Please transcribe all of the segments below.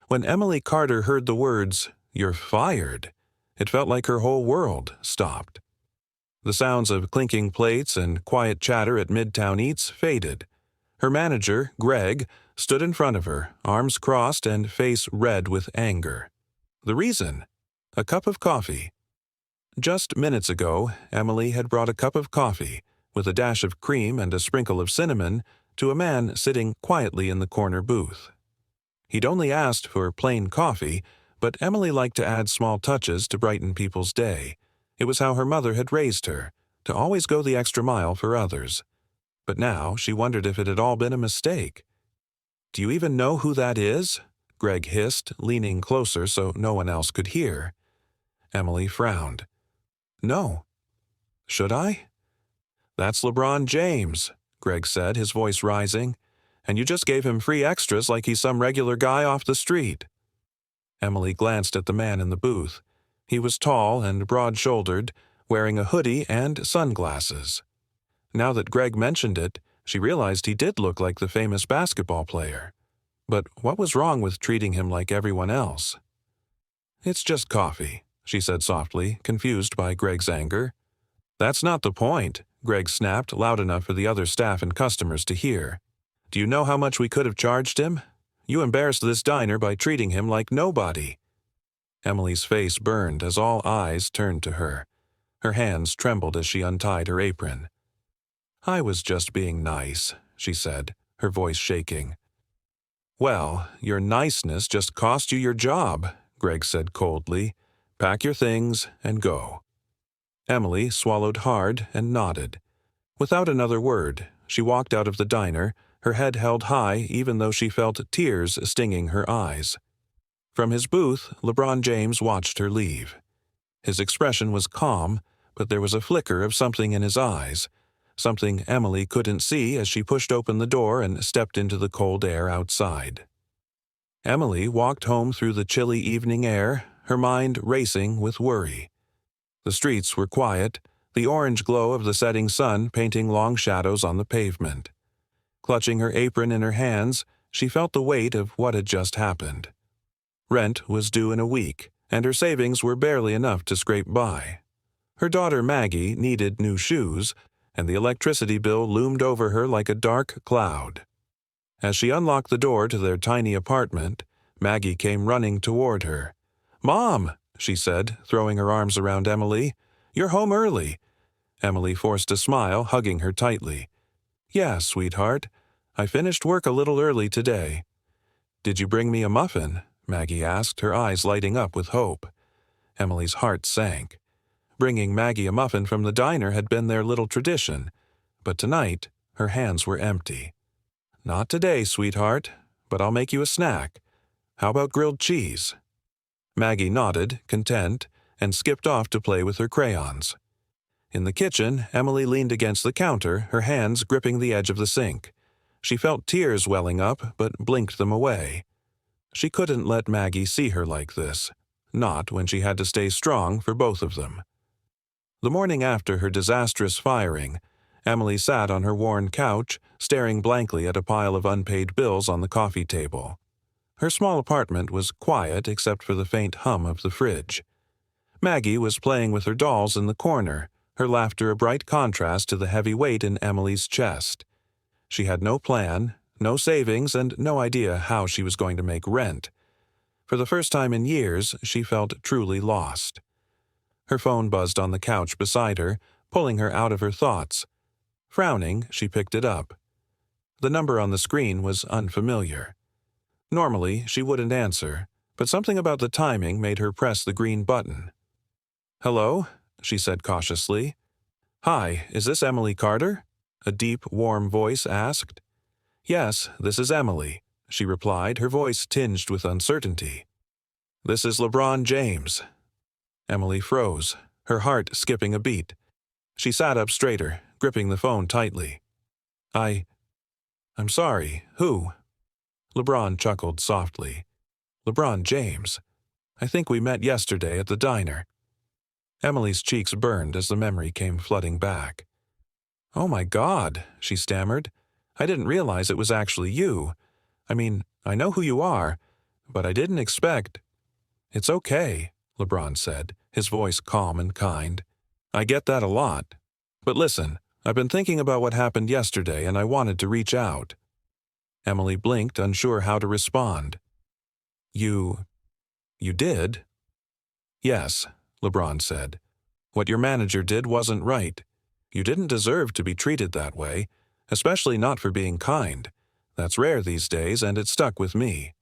When Emily Carter heard the words, "You're fired," it felt like her whole world stopped. The sounds of clinking plates and quiet chatter at Midtown Eats faded. Her manager, Greg, stood in front of her, arms crossed and face red with anger. The reason? A cup of coffee. Just minutes ago, Emily had brought a cup of coffee, with a dash of cream and a sprinkle of cinnamon, to a man sitting quietly in the corner booth. He'd only asked for plain coffee, but Emily liked to add small touches to brighten people's day. It was how her mother had raised her, to always go the extra mile for others. But now she wondered if it had all been a mistake. "Do you even know who that is?" Greg hissed, leaning closer so no one else could hear. Emily frowned. "No." "Should I?" "That's LeBron James," Greg said, his voice rising. "And you just gave him free extras like he's some regular guy off the street." Emily glanced at the man in the booth. He was tall and broad-shouldered, wearing a hoodie and sunglasses. Now that Greg mentioned it, she realized he did look like the famous basketball player. But what was wrong with treating him like everyone else? "It's just coffee," she said softly, confused by Greg's anger. "That's not the point," Greg snapped, loud enough for the other staff and customers to hear. "Do you know how much we could have charged him? You embarrassed this diner by treating him like nobody." Emily's face burned as all eyes turned to her. Her hands trembled as she untied her apron. "I was just being nice," she said, her voice shaking. "Well, your niceness just cost you your job," Greg said coldly. "Pack your things and go." Emily swallowed hard and nodded. Without another word, she walked out of the diner, her head held high even though she felt tears stinging her eyes. From his booth, LeBron James watched her leave. His expression was calm, but there was a flicker of something in his eyes, something Emily couldn't see as she pushed open the door and stepped into the cold air outside. Emily walked home through the chilly evening air, her mind racing with worry. The streets were quiet, the orange glow of the setting sun painting long shadows on the pavement. Clutching her apron in her hands, she felt the weight of what had just happened. Rent was due in a week, and her savings were barely enough to scrape by. Her daughter Maggie needed new shoes, and the electricity bill loomed over her like a dark cloud. As she unlocked the door to their tiny apartment, Maggie came running toward her. "Mom," she said, throwing her arms around Emily. "You're home early." Emily forced a smile, hugging her tightly. "Yeah, sweetheart. I finished work a little early today." "Did you bring me a muffin?" Maggie asked, her eyes lighting up with hope. Emily's heart sank. Bringing Maggie a muffin from the diner had been their little tradition, but tonight her hands were empty. "Not today, sweetheart, but I'll make you a snack. How about grilled cheese?" Maggie nodded, content, and skipped off to play with her crayons. In the kitchen, Emily leaned against the counter, her hands gripping the edge of the sink. She felt tears welling up, but blinked them away. She couldn't let Maggie see her like this, not when she had to stay strong for both of them. The morning after her disastrous firing, Emily sat on her worn couch, staring blankly at a pile of unpaid bills on the coffee table. Her small apartment was quiet except for the faint hum of the fridge. Maggie was playing with her dolls in the corner, her laughter a bright contrast to the heavy weight in Emily's chest. She had no plan, no savings, and no idea how she was going to make rent. For the first time in years, she felt truly lost. Her phone buzzed on the couch beside her, pulling her out of her thoughts. Frowning, she picked it up. The number on the screen was unfamiliar. Normally, she wouldn't answer, but something about the timing made her press the green button. "Hello?" she said cautiously. "Hi, is this Emily Carter?" a deep, warm voice asked. "Yes, this is Emily," she replied, her voice tinged with uncertainty. "This is LeBron James." Emily froze, her heart skipping a beat. She sat up straighter, gripping the phone tightly. I'm sorry, who?" LeBron chuckled softly. "LeBron James. I think we met yesterday at the diner." Emily's cheeks burned as the memory came flooding back. "Oh my God," she stammered. "I didn't realize it was actually you. I mean, I know who you are, but I didn't expect—" "It's okay," LeBron said, his voice calm and kind. "I get that a lot. But listen, I've been thinking about what happened yesterday and I wanted to reach out." Emily blinked, unsure how to respond. You did?" "Yes," LeBron said. "What your manager did wasn't right. You didn't deserve to be treated that way, especially not for being kind. That's rare these days, and it stuck with me."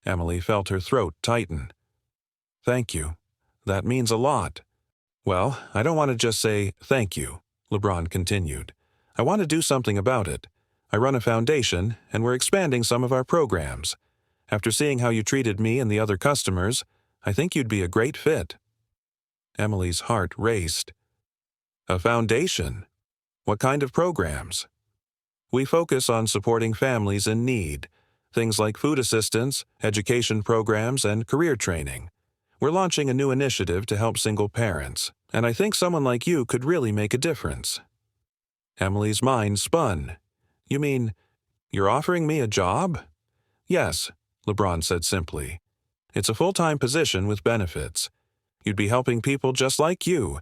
Emily felt her throat tighten. "Thank you. That means a lot." "Well, I don't want to just say thank you," LeBron continued. "I want to do something about it. I run a foundation, and we're expanding some of our programs. After seeing how you treated me and the other customers, I think you'd be a great fit." Emily's heart raced. "A foundation? What kind of programs?" "We focus on supporting families in need, things like food assistance, education programs, and career training. We're launching a new initiative to help single parents, and I think someone like you could really make a difference." Emily's mind spun. "You mean, you're offering me a job?" "Yes," LeBron said simply. "It's a full-time position with benefits. You'd be helping people just like you,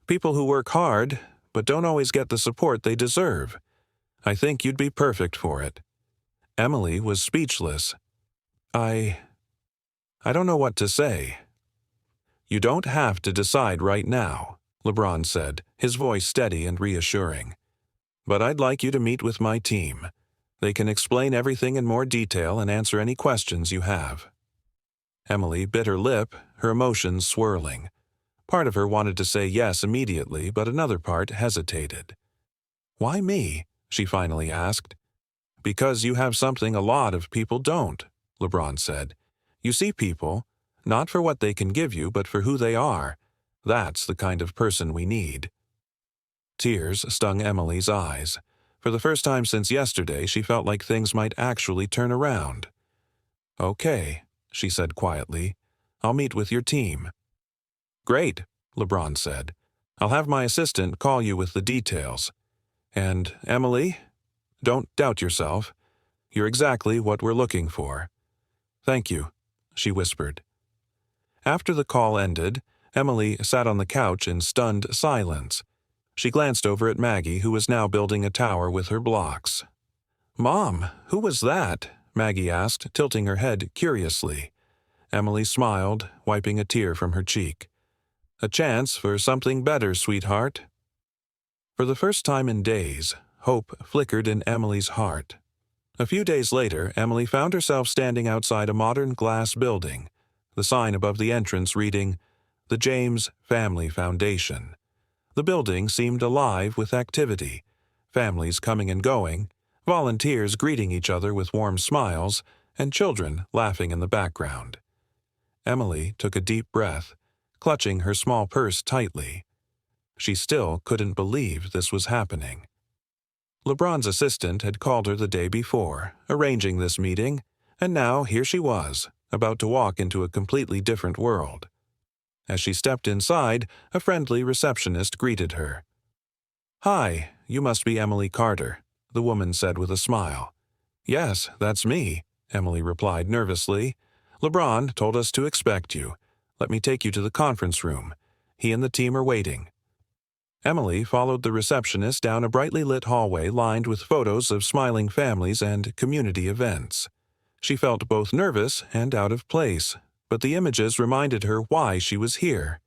people who work hard but don't always get the support they deserve. I think you'd be perfect for it." Emily was speechless. I don't know what to say." "You don't have to decide right now," LeBron said, his voice steady and reassuring. "But I'd like you to meet with my team. They can explain everything in more detail and answer any questions you have." Emily bit her lip, her emotions swirling. Part of her wanted to say yes immediately, but another part hesitated. "Why me?" she finally asked. "Because you have something a lot of people don't," LeBron said. "You see people, not for what they can give you, but for who they are. That's the kind of person we need." Tears stung Emily's eyes. For the first time since yesterday, she felt like things might actually turn around. "Okay," she said quietly. "I'll meet with your team." "Great," LeBron said. "I'll have my assistant call you with the details. And, Emily, don't doubt yourself. You're exactly what we're looking for." "Thank you," she whispered. After the call ended, Emily sat on the couch in stunned silence. She glanced over at Maggie, who was now building a tower with her blocks. "Mom, who was that?" Maggie asked, tilting her head curiously. Emily smiled, wiping a tear from her cheek. "A chance for something better, sweetheart." For the first time in days, hope flickered in Emily's heart. A few days later, Emily found herself standing outside a modern glass building, the sign above the entrance reading, "The James Family Foundation." The building seemed alive with activity, families coming and going, volunteers greeting each other with warm smiles, and children laughing in the background. Emily took a deep breath, clutching her small purse tightly. She still couldn't believe this was happening. LeBron's assistant had called her the day before, arranging this meeting, and now here she was, about to walk into a completely different world. As she stepped inside, a friendly receptionist greeted her. "Hi, you must be Emily Carter," the woman said with a smile. "Yes, that's me," Emily replied nervously. "LeBron told us to expect you. Let me take you to the conference room. He and the team are waiting." Emily followed the receptionist down a brightly lit hallway lined with photos of smiling families and community events. She felt both nervous and out of place, but the images reminded her why she was here,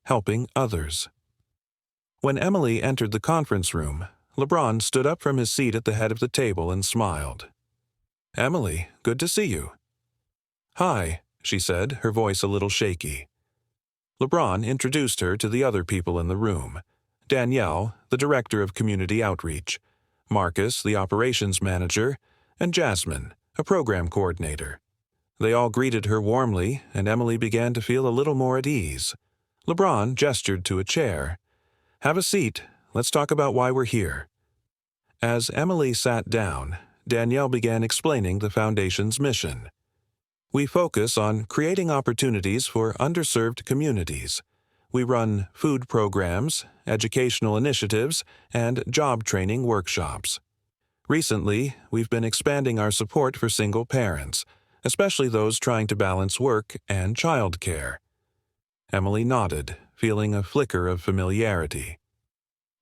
helping others. When Emily entered the conference room, LeBron stood up from his seat at the head of the table and smiled. "Emily, good to see you." "Hi," she said, her voice a little shaky. LeBron introduced her to the other people in the room. Danielle, the director of community outreach, Marcus, the operations manager, and Jasmine, a program coordinator. They all greeted her warmly, and Emily began to feel a little more at ease. LeBron gestured to a chair. "Have a seat. Let's talk about why we're here." As Emily sat down, Danielle began explaining the Foundation's mission. "We focus on creating opportunities for underserved communities. We run food programs, educational initiatives, and job training workshops. Recently, we've been expanding our support for single parents, especially those trying to balance work and childcare. Emily nodded, feeling a flicker of familiarity.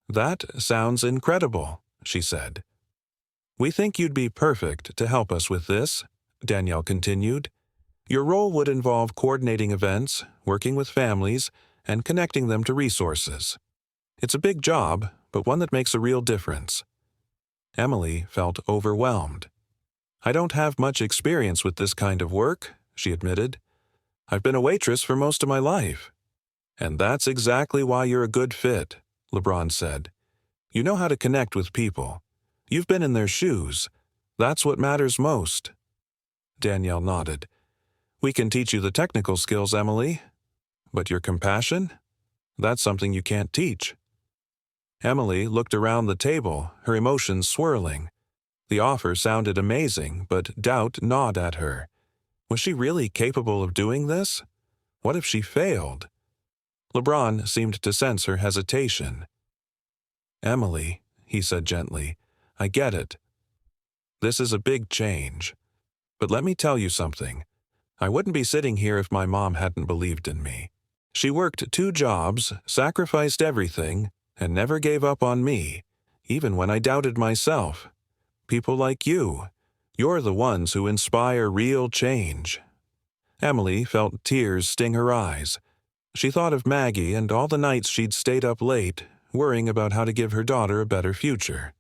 "That sounds incredible," she said. "We think you'd be perfect to help us with this," Danielle continued. "Your role would involve coordinating events, working with families, and connecting them to resources. It's a big job, but one that makes a real difference." Emily felt overwhelmed. "I don't have much experience with this kind of work," she admitted. "I've been a waitress for most of my life." "And that's exactly why you're a good fit," LeBron said. "You know how to connect with people. You've been in their shoes. That's what matters most." Danielle nodded. "We can teach you the technical skills, Emily. But your compassion? That's something you can't teach." Emily looked around the table, her emotions swirling. The offer sounded amazing, but doubt gnawed at her. Was she really capable of doing this? What if she failed? LeBron seemed to sense her hesitation. "Emily," he said gently, "I get it. This is a big change. But let me tell you something. I wouldn't be sitting here if my mom hadn't believed in me. She worked 2 jobs, sacrificed everything, and never gave up on me, even when I doubted myself. People like you. You're the ones who inspire real change." Emily felt tears sting her eyes. She thought of Maggie and all the nights she'd stayed up late, worrying about how to give her daughter a better future.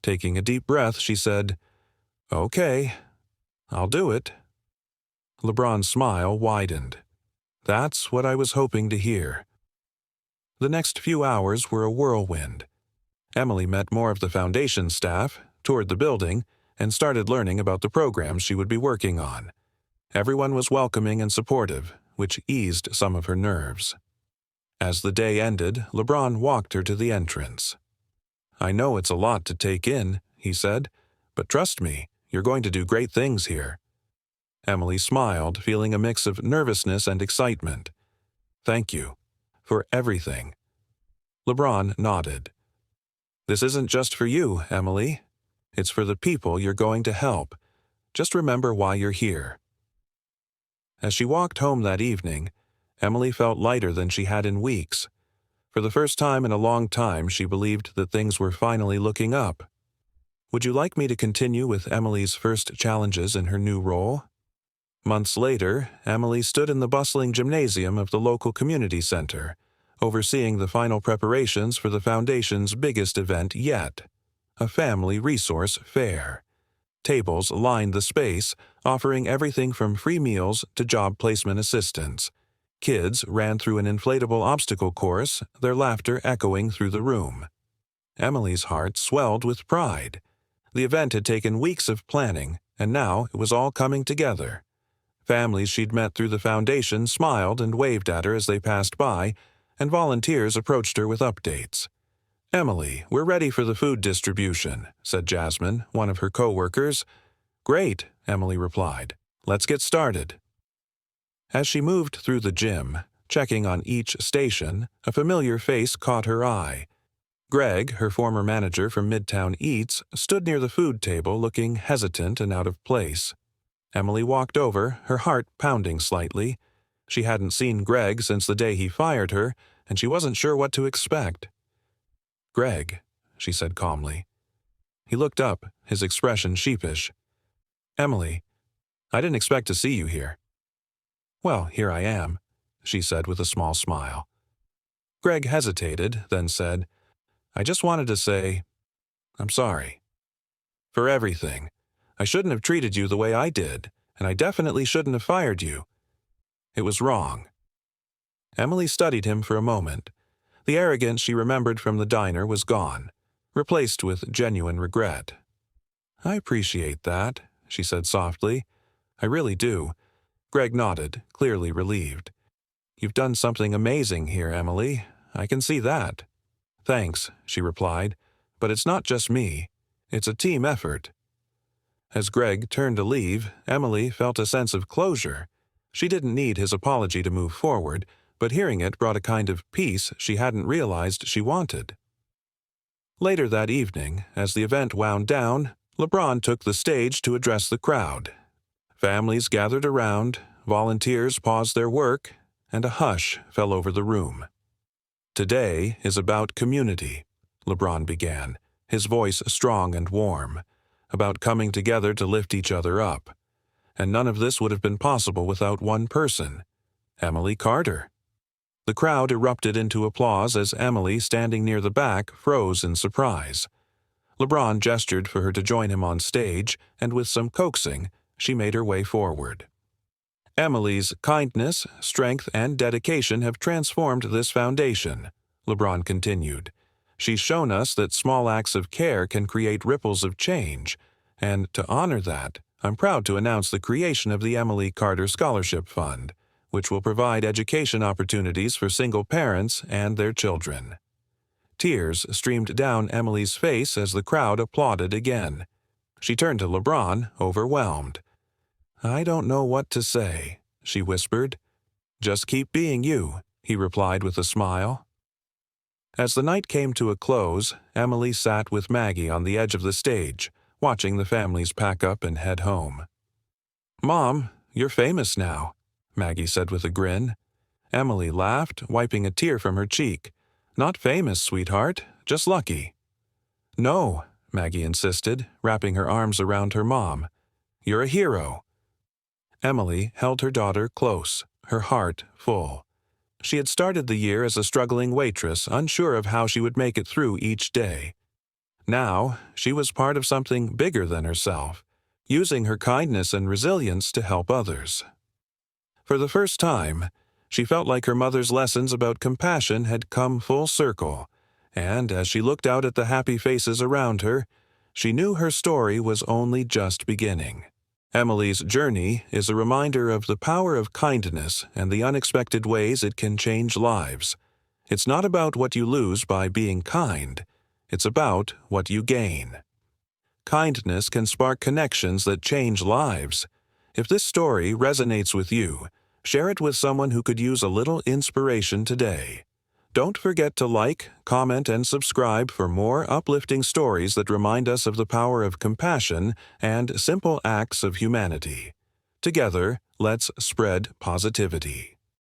Taking a deep breath, she said, "Okay, I'll do it." LeBron's smile widened. "That's what I was hoping to hear." The next few hours were a whirlwind. Emily met more of the foundation staff, toured the building, and started learning about the programs she would be working on. Everyone was welcoming and supportive, which eased some of her nerves. As the day ended, LeBron walked her to the entrance. "I know it's a lot to take in," he said, "but trust me, you're going to do great things here." Emily smiled, feeling a mix of nervousness and excitement. "Thank you. For everything." LeBron nodded. "This isn't just for you, Emily. It's for the people you're going to help. Just remember why you're here." As she walked home that evening, Emily felt lighter than she had in weeks. For the first time in a long time, she believed that things were finally looking up. Would you like me to continue with Emily's first challenges in her new role? Months later, Emily stood in the bustling gymnasium of the local community center, overseeing the final preparations for the Foundation's biggest event yet, a family resource fair. Tables lined the space, offering everything from free meals to job placement assistance. Kids ran through an inflatable obstacle course, their laughter echoing through the room. Emily's heart swelled with pride. The event had taken weeks of planning, and now it was all coming together. Families she'd met through the Foundation smiled and waved at her as they passed by, and volunteers approached her with updates. "Emily, we're ready for the food distribution," said Jasmine, one of her co-workers. "Great," Emily replied. "Let's get started." As she moved through the gym, checking on each station, a familiar face caught her eye. Greg, her former manager from Midtown Eats, stood near the food table looking hesitant and out of place. Emily walked over, her heart pounding slightly. She hadn't seen Greg since the day he fired her, and she wasn't sure what to expect. "Greg," she said calmly. He looked up, his expression sheepish. "Emily, I didn't expect to see you here." "Well, here I am," she said with a small smile. Greg hesitated, then said, "I just wanted to say, I'm sorry. For everything. I shouldn't have treated you the way I did, and I definitely shouldn't have fired you. It was wrong." Emily studied him for a moment. The arrogance she remembered from the diner was gone, replaced with genuine regret. "I appreciate that," she said softly. "I really do." Greg nodded, clearly relieved. "You've done something amazing here, Emily. I can see that." "Thanks," she replied. "But it's not just me. It's a team effort." As Greg turned to leave, Emily felt a sense of closure. She didn't need his apology to move forward, but hearing it brought a kind of peace she hadn't realized she wanted. Later that evening, as the event wound down, LeBron took the stage to address the crowd. Families gathered around, volunteers paused their work, and a hush fell over the room. "Today is about community," LeBron began, his voice strong and warm, "about coming together to lift each other up. And none of this would have been possible without one person, Emily Carter." The crowd erupted into applause as Emily, standing near the back, froze in surprise. LeBron gestured for her to join him on stage, and with some coaxing, she made her way forward. "Emily's kindness, strength, and dedication have transformed this foundation," LeBron continued. "She's shown us that small acts of care can create ripples of change, and to honor that, I'm proud to announce the creation of the Emily Carter Scholarship Fund, which will provide education opportunities for single parents and their children." Tears streamed down Emily's face as the crowd applauded again. She turned to LeBron, overwhelmed. "I don't know what to say," she whispered. "Just keep being you," he replied with a smile. As the night came to a close, Emily sat with Maggie on the edge of the stage, watching the families pack up and head home. "Mom, you're famous now," Maggie said with a grin. Emily laughed, wiping a tear from her cheek. "Not famous, sweetheart, just lucky." "No," Maggie insisted, wrapping her arms around her mom. "You're a hero." Emily held her daughter close, her heart full. She had started the year as a struggling waitress, unsure of how she would make it through each day. Now, she was part of something bigger than herself, using her kindness and resilience to help others. For the first time, she felt like her mother's lessons about compassion had come full circle, and as she looked out at the happy faces around her, she knew her story was only just beginning. Emily's journey is a reminder of the power of kindness and the unexpected ways it can change lives. It's not about what you lose by being kind. It's about what you gain. Kindness can spark connections that change lives. If this story resonates with you, share it with someone who could use a little inspiration today. Don't forget to like, comment, and subscribe for more uplifting stories that remind us of the power of compassion and simple acts of humanity. Together, let's spread positivity.